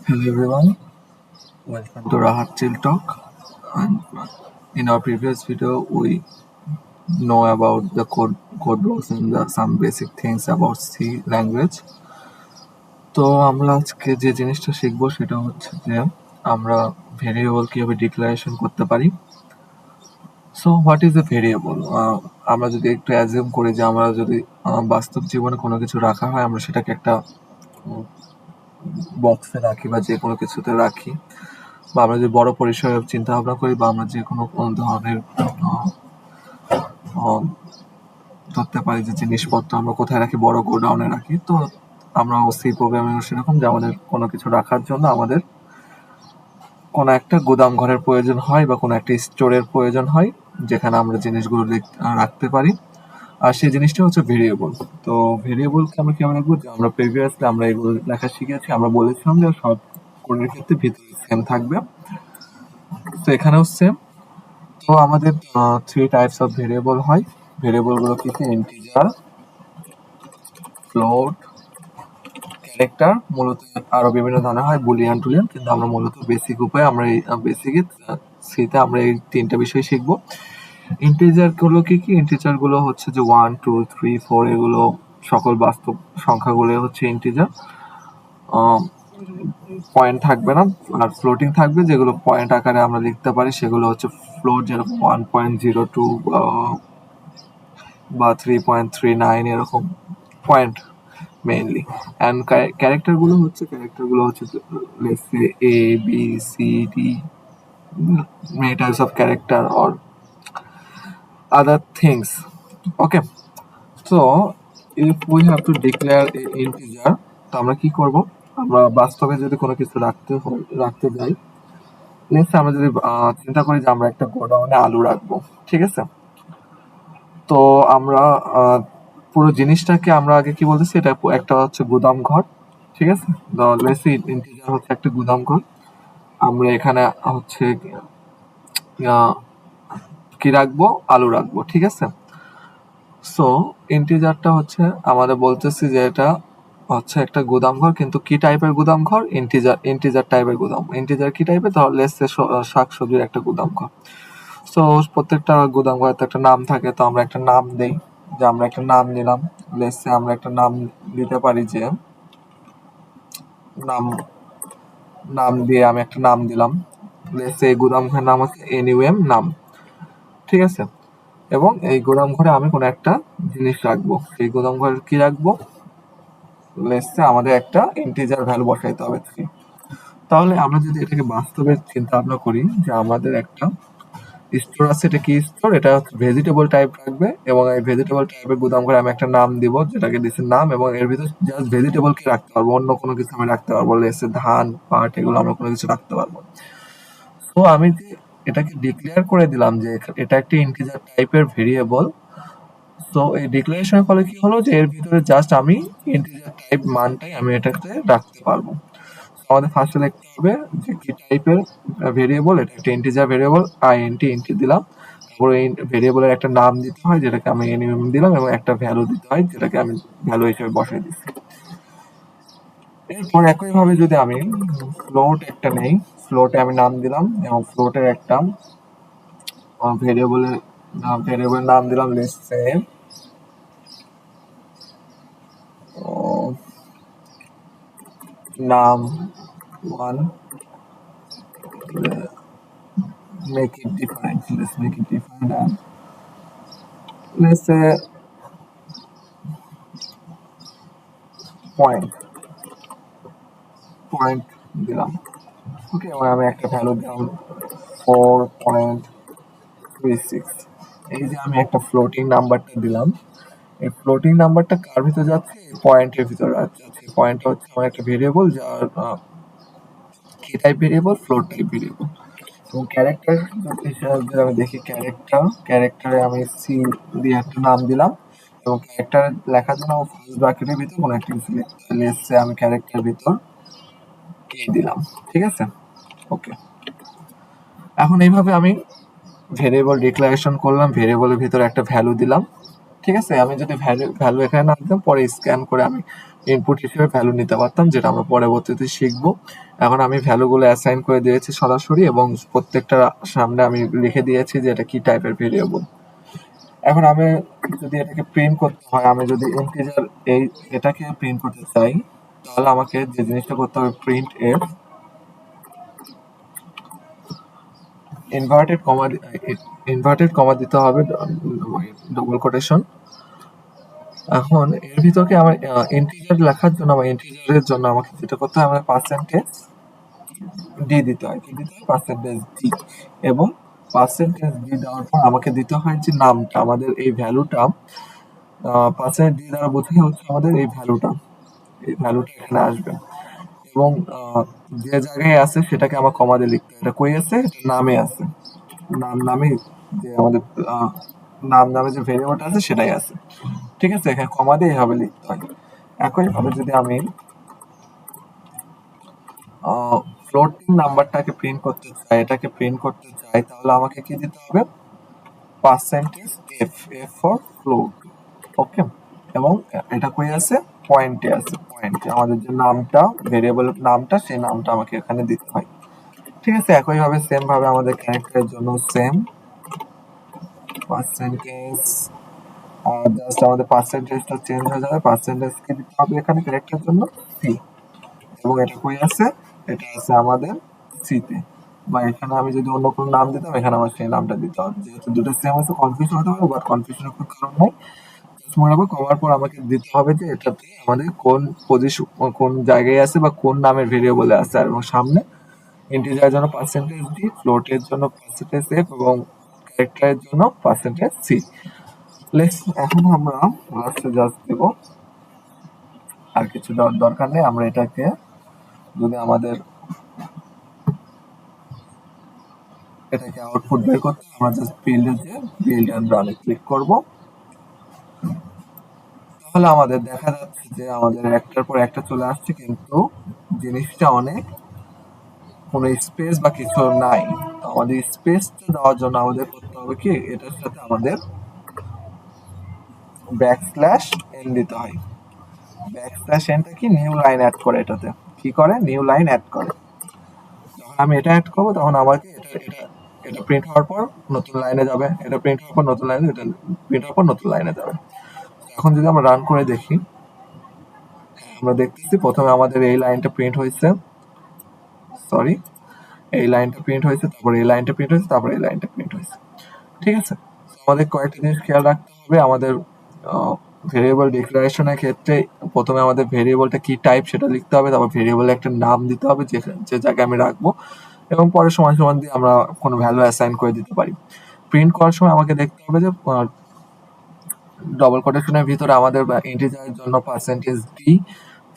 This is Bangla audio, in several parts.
Hello everyone, welcome to Rahat Chill Talk. And in our previous video, we know about the code blocks and some basic things about C language. তো আমরা আজকে যে জিনিসটা শিখবো সেটা হচ্ছে যে আমরা ভেরিয়েবল কিভাবে ডিক্লারেশন করতে পারি। So what is a variable? আমরা যদি একটু অ্যাজিউম করি যে আমরা যদি বাস্তব জীবনে কোনো কিছু রাখা হয়, আমরা সেটাকে একটা বক্সে রাখি বা যে কোনো কিছুতে রাখি, বা আমরা যদি বড় পরিসরে চিন্তা ভাবনা করি, বা আমরা যে কোনো ধরনের ধরতে পারি যে জিনিসপত্র আমরা কোথায় রাখি, বড় গোডাউনে রাখি। তো আমরা সি প্রোগ্রামিং সেরকম যে আমাদের কোনো কিছু রাখার জন্য আমাদের কোনো একটা গুদাম ঘরের প্রয়োজন হয় বা কোনো একটা স্টোরের প্রয়োজন হয় যেখানে আমরা জিনিসগুলো রাখতে পারি। আর সেই জিনিসটা হচ্ছে ভেরিয়েবল। তো ভেরিয়েবলকে আমরা কিভাবে রাখবো, যে আমরা প্রিভিয়াসলি আমরা এগুলো লেখা শিখেছি। আমরা বলেছিলাম যে সব কোডের ক্ষেত্রে ভিতরে সেম থাকবে, তো এখানেও সেম। তো আমাদের থ্রি টাইপস অফ ভেরিয়েবল হয়। ভেরিয়েবলগুলো কি কি? Integer, float, character. মূলত আরো বিভিন্ন ধরনের হয়, বুলিয়ান টুলিয়ান, কিন্তু আমরা মূলত বেসিক উপায়ে আমরা এই বেসিকে সিতে আমরা এই তিনটা বিষয় শিখবো। ইন্টিজার গুলো কি কি? ইন্টিজার গুলো হচ্ছে যে 1 2 3 4, এগুলো সকল বাস্তব সংখ্যাগুলো হচ্ছে ইন্টিজার। পয়েন্ট থাকবে না, আর ফ্লোটিং থাকবে। যেগুলো পয়েন্ট আকারে আমরা লিখতে পারি সেগুলো হচ্ছে ফ্লোট, যেরকম 1.02 বা 3.39 এরকম পয়েন্ট মেইনলি। অ্যান্ড ক্যারেক্টারগুলো হচ্ছে let's say A B C D, many types of character or other things. Okay, so if we have to declare a integer, তো আমরা কি করব? আমরা বাস্তবে যদি কোনো কিছু রাখতে যাই, লেটস আমরা যদি চিন্তা করি যে আমরা একটা গোডাউনে আলু রাখবো, ঠিক আছে? তো আমরা পুরো জিনিসটাকে আমরা আগে কি বলতেছি, এটা একটা হচ্ছে গুদাম ঘর, ঠিক আছে? লেটস সে ইন্টিজার হচ্ছে একটা গুদাম ঘর। আমরা এখানে হচ্ছে কি রাখবো? আলু রাখবো, ঠিক আছে? সো ইন্টিজারটা হচ্ছে আমাদের বলতেছি যে এটা হচ্ছে একটা গুদাম ঘর, কিন্তু কি টাইপের গুদাম ঘর? ইন্টিজার টাইপের গুদাম। ইন্টিজার কি টাইপের? ধর লেটস সে শাকসবজির একটা গুদাম ঘর। সো প্রত্যেকটা গুদাম ঘরে তো একটা নাম থাকে, তো আমরা একটা নাম দেই, যে আমরা একটা নাম নিলাম। লেটস সে আমরা একটা নাম দিতে পারি যে নাম দিয়ে আমি একটা নাম দিলাম। লেটস সে এই গুদাম ঘরের নাম হচ্ছে এনইউএম নাম, ঠিক আছে? এবং এই গোদাম ঘরে আমি কোনো একটা জিনিস রাখবো। সেই গোদাম ঘরে কি রাখবো? লেটস সে আমাদের একটা ইন্টিজার ভ্যালু বসাইতে হবে 3। তাহলে আমরা যদি এটাকে বাস্তবে চিন্তা ভাবনা করি, যে আমাদের একটা স্টোর আছে, এটা কি স্টোর? এটা হচ্ছে ভেজিটেবল টাইপ রাখবে, এবং এই ভেজিটেবল টাইপের গুদাম ঘরে আমি একটা নাম দিব, যেটাকে দিচ্ছি নাম, এবং এর ভিতরে জাস্ট ভেজিটেবল কে রাখতে পারবো, অন্য কোনো কিছু আমি রাখতে পারবো। লেটস সে ধান, পাট, এগুলো আমরা কোনো কিছু রাখতে পারবো। তো আমি যে এটাকে ডিক্লেয়ার করে দিলাম যে এটা একটা ইন্টিজার টাইপের ভেরিয়েবল। তো এই ডিক্লারেশনের ফলে কি হলো, যে এর ভিতরে জাস্ট আমি ইন্টিজার টাইপ মানটাই আমি এটাতে রাখতে পারবো। আমাদের ফার্স্টে লিখতে হবে যে কি টাইপের ভেরিয়েবল। এটা একটা ইন্টিজার ভেরিয়েবল, ইন্টি দিলাম। তারপরে এই ভেরিয়েবলের একটা নাম দিতে হয়, যেটাকে আমি এনইউএম দিলাম, এবং একটা ভ্যালু দিতে হয়, যেটাকে আমি ভ্যালু হিসেবে বসাই দিচ্ছি। এরপর একইভাবে যদি আমি ফ্লোট একটা নেই, ফ্লোটে আমি নাম দিলাম, এবং ফ্লোটের একটা ভেরিয়েবলের নাম দিলাম লেটস সে নাম 1. Make it different. Let's make it different, and let's say point দিলাম। ওকে, এবং আমি একটা ভ্যালু দিলাম 4.36। এই যে আমি একটা ফ্লোটিং নাম্বারটা দিলাম, এই ফ্লোটিং নাম্বারটা কার ভিতরে যাচ্ছে? পয়েন্টের ভিতরে যাচ্ছে। পয়েন্টটা হচ্ছে আমার একটা ভেরিয়েবল, যার কি type variable? Float type variable. এবং ক্যারেক্টার হিসাবে আমি দেখি, ক্যারেক্টারে আমি সি দিয়ে একটা নাম দিলাম, এবং ক্যারেক্টার লেখার জন্য আমার ফার্স্ট ব্র্যাকেটের ভিতর কোনো একটা কিছু লিখতে হবে। লেটস সে আমি ক্যারেক্টার ভিতর কে দিলাম, ঠিক আছে? ওকে, এখন এইভাবে আমি ভেরিয়েবল ডিক্লারেশন করলাম, ভেরিয়েবলের ভিতরে একটা ভ্যালু দিলাম, ঠিক আছে? আমি যদি ভ্যালু এখানে না দিতাম, পরে স্ক্যান করে আমি ইনপুট হিসেবে ভ্যালু নিতে পারতাম, যেটা আমরা পরবর্তীতে শিখবো। এখন আমি ভ্যালুগুলো অ্যাসাইন করে দিয়েছি সরাসরি, এবং প্রত্যেকটা সামনে আমি লিখে দিয়েছি যে এটা কি টাইপের ভেরিয়েবল। এখন আমি যদি এটাকে প্রিন্ট করতে হয়, আমি যদি ইন্টিজার এটাকে প্রিন্ট করতে চাই, তাহলে আমাকে যে জিনিসটা করতে হবে, প্রিন্ট এফ ইনভার্টেড কমা দিতে হবে, ডবল কোটেশন। এখন এর ভিতরে আমার ইন্টিজার লেখার জন্য, আমার ইন্টিজারের জন্য আমাকে যেটা করতে হয়, আমার পার্সেন্টেজ ডি দিতে হয়। কি দিতে হয়? Percentage D. এবং পার্সেন্টেজ ডি দেওয়ার পর আমাকে দিতে হয় যে নামটা, আমাদের এই ভ্যালুটা পার্সেন্টেজ ডি দ্বারা বোঝানো হচ্ছে আমাদের এই ভ্যালুটা এখানে আসবে। এবং যে জায়গায় আছে সেটাকে আমার কমা দিয়ে লিখতে হয়। এটা কই আছে? এটা নামে আছে। নামে যে আমাদের নামে যে ভেরিয়েবলটা আছে সেটাই আছে। ঠিক আছে, এখানে কমা দিয়ে এভাবে লিখতে হয়। একইভাবে যদি আমি ফ্লোটিং নাম্বারটাকে প্রিন্ট করতে চাই, এটাকে প্রিন্ট করতে চাই, তাহলে আমাকে কি দিতে হবে? Percentage F, F for float. Okay, এবং এটা কই আছে? পয়েন্টে আছে। পয়েন্টে আমাদের যে নামটা, ভেরিয়েবল নামটা, সেই নামটা আমাকে এখানে দিতে হয়। ঠিক আছে, একইভাবে সেম ভাবে আমাদের ক্যারেক্টারের জন্য সেম পার্সেন্টেজ, জাস্ট আমাদের পার্সেন্টেজটা চেঞ্জ হয়ে যাবে। পার্সেন্টেজ কি দিতে হবে এখানে ক্যারেক্টারের জন্য? সি। এবং এটা কই আছে? এটা আছে আমাদের সিতে। বা এখানে আমি যদি অন্য কোনো নাম দিতাম, এখানে আমার সেই নামটা দিতে হবে। যেহেতু দুটো সেম আছে, কনফিউশন হতে পারে, বাট কনফিউশনের কোনো কারণ নাই। মনে রাখবো, কমার পর আমাকে দিতে হবে যে এটাতে আমাদের কোন পজিশন, কোন জায়গায় আছে বা কোন নামের ভেরিয়েবলে আছে। আর এবং সামনে ইন্টিজারের জন্য পার্সেন্টেজ ডি, ফ্লোটের জন্য পার্সেন্টেজ এফ, এবং ক্যারেক্টারের জন্য পার্সেন্টেজ সি। এখন আমরা লাস্টে জাস্ট দেব, আর কিছু দেওয়ার দরকার নেই। আমরা এটাকে যদি আমাদের এটাকে আউটপুট বের করতে, আমরা জাস্ট বিল্ড এন্ড রানে ক্লিক করব। তাহলে আমাদের দেখা যাচ্ছে যে আমাদের একটার পর একটা চলে আসছে, কিন্তু জিনিসটা অনেক কোনো স্পেস বা কিছু নাই। তো আমাদের স্পেসটা দেওয়ার জন্য আমাদের করতে হবে কি, এটার সাথে আমাদের ব্যাকস্ল্যাশ এন দিতে হয়। ব্যাকস্ল্যাশ এনটা কি? নিউ লাইন অ্যাড করে। এটাতে কি করে? নিউ লাইন অ্যাড করে। যখন আমি এটা অ্যাড করবো, তখন আমাকে এটা প্রিন্ট হওয়ার পর নতুন লাইনে যাবে, এটা প্রিন্ট হওয়ার পর নতুন লাইনে, এটা প্রিন্ট হওয়ার পর নতুন লাইনে যাবে। এখন যদি আমরা রান করে দেখি, আমরা দেখতেছি প্রথমে আমাদের এই লাইনটা প্রিন্ট হয়েছে, সরি, এই লাইনটা প্রিন্ট হয়েছে, তারপর এই লাইনটা প্রিন্ট হয়েছে, তারপর এই লাইনটা প্রিন্ট হয়েছে। ঠিক আছে, আমাদের কয়েকটা জিনিস খেয়াল রাখতে হবে। আমাদের ভেরিয়েবল ডিক্লারেশনের ক্ষেত্রে প্রথমে আমাদের ভেরিয়েবলটা কি টাইপ সেটা লিখতে হবে, তারপর ভেরিয়েবলে একটা নাম দিতে হবে যে জায়গায় আমি রাখবো, এবং পরে সমান সমান দিয়ে আমরা কোনো ভ্যালু অ্যাসাইন করে দিতে পারি। প্রিন্ট করার সময় আমাকে দেখতে হবে যে ডবল কোটেশনের ভিতরে আমাদের ইন্টিজারের জন্য পার্সেন্টেজ ডি,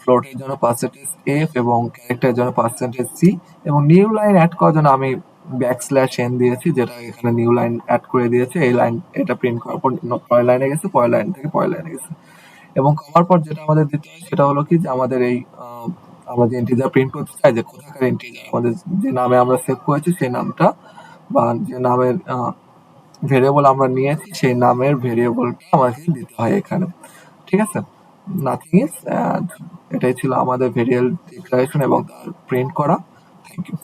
ফ্লোটের জন্য পার্সেন্টেজ এফ, এবং ক্যারেক্টারের জন্য পার্সেন্টেজ সি। এবং নিউ লাইন অ্যাড করার জন্য আমি ব্যাকস্ল্যাশ এন দিয়েছি, যেটা এখানে নিউ লাইন অ্যাড করে দিয়েছে। এই লাইন, এটা প্রিন্ট করার পর পরের লাইনে গেছে, পরের লাইন থেকে পরের লাইনে গেছে। এবং করার পর যেটা আমাদের দিতে হয় সেটা হলো কি, যে আমাদের এই আমরা যে ইন্টিজার প্রিন্ট করতে চাই, যে কোথাকার ইন্টিজার, আমাদের যে নামে আমরা সেভ করেছি সেই নামটা, বা যে নামের ভেরিয়েবল আমরা নিয়েছি সেই নামের ভেরিয়েবলটা আমাকে দিতে হয় এখানে। ঠিক আছে, নাথিং ইজ, এটাই ছিল আমাদের ভেরিয়েবল ডিক্লারেশন এবং তার প্রিন্ট করা। Thank you.